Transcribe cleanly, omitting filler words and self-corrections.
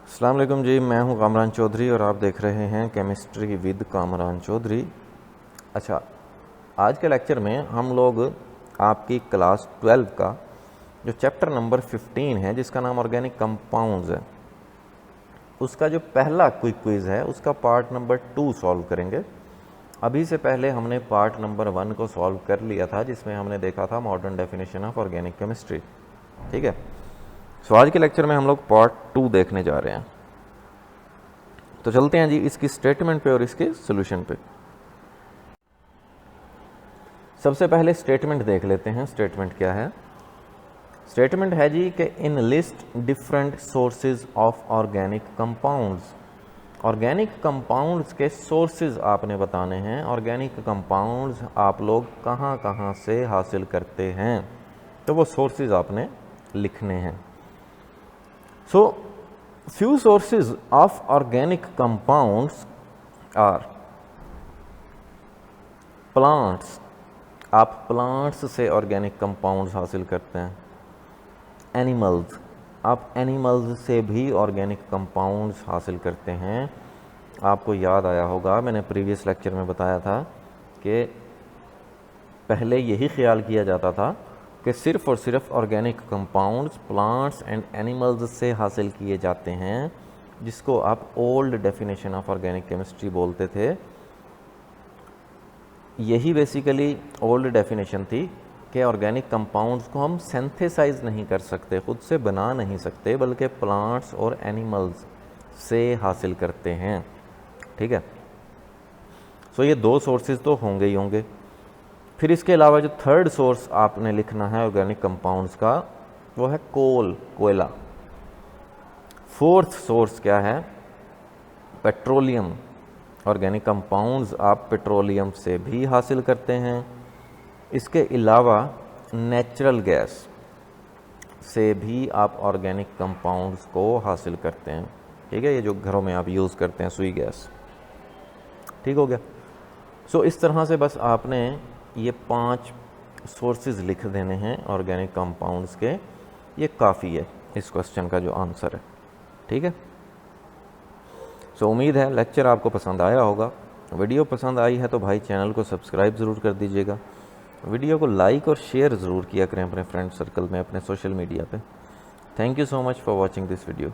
अस्सलाम वालेकुम जी, मैं हूं कामरान चौधरी और आप देख रहे हैं केमिस्ट्री विद कामरान चौधरी। अच्छा, आज के लेक्चर में हम लोग आपकी क्लास 12 का जो चैप्टर नंबर 15 है जिसका नाम ऑर्गेनिक कंपाउंड्स है, उसका जो पहला क्विक क्विज़ है उसका पार्ट नंबर 2 सॉल्व करेंगे। अभी से पहले हमने पार्ट नंबर 1 को सॉल्व कर लिया था जिसमें हमने देखा था modern definition of organic chemistry. ठीक है, सो आज के लेक्चर में हम लोग पार्ट 2 देखने जा रहे हैं। तो चलते हैं जी इसकी स्टेटमेंट पे और इसके सॉल्यूशन पे। सबसे पहले स्टेटमेंट देख लेते हैं। स्टेटमेंट क्या है? स्टेटमेंट है जी कि in list different sources of organic compounds. Organic compounds के सोर्सेज आपने बताने हैं। ऑर्गेनिक कंपाउंड्स आप लोग कहाँ कहाँ से हासिल करते हैं, तो वो सोर्सेज आपने लिखने हैं। सो few sources of organic compounds are plants। आप प्लांट्स से ऑर्गेनिक कंपाउंड्स हासिल करते हैं। एनिमल्स, आप एनिमल्स से भी ऑर्गेनिक कंपाउंड्स हासिल करते हैं। आपको याद आया होगा, मैंने प्रीवियस लेक्चर में बताया था कि पहले यही ख्याल किया जाता था कि सिर्फ़ और सिर्फ organic compounds plants and animals से हासिल किए जाते हैं, जिसको आप old definition of organic chemistry बोलते थे। यही बेसिकली ओल्ड डेफिनेशन थी कि ऑर्गेनिक कंपाउंड्स को हम सिंथेसाइज नहीं कर सकते, खुद से बना नहीं सकते, बल्कि प्लांट्स और एनिमल्स से हासिल करते हैं। ठीक है, सो ये दो सोर्सेज तो होंगे ही होंगे। फिर इसके अलावा जो थर्ड सोर्स आपने लिखना है ऑर्गेनिक कंपाउंड्स का, वो है कोयला। फोर्थ सोर्स क्या है? पेट्रोलियम। ऑर्गेनिक कंपाउंड्स आप पेट्रोलियम से भी हासिल करते हैं। इसके अलावा नेचुरल गैस से भी आप ऑर्गेनिक कंपाउंड्स को हासिल करते हैं। ठीक है, ये जो घरों में आप यूज़ करते हैं सुई गैस। ठीक हो गया। सो इस तरह से बस आपने ये 5 सोर्सेज लिख देने हैं ऑर्गेनिक कंपाउंड्स के। ये काफ़ी है इस क्वेश्चन का जो आंसर है। ठीक है, सो उम्मीद है लेक्चर आपको पसंद आया होगा। वीडियो पसंद आई है तो भाई चैनल को सब्सक्राइब ज़रूर कर दीजिएगा। वीडियो को लाइक और शेयर ज़रूर किया करें अपने फ्रेंड सर्कल में, अपने सोशल मीडिया पे। Thank you so much for watching this video.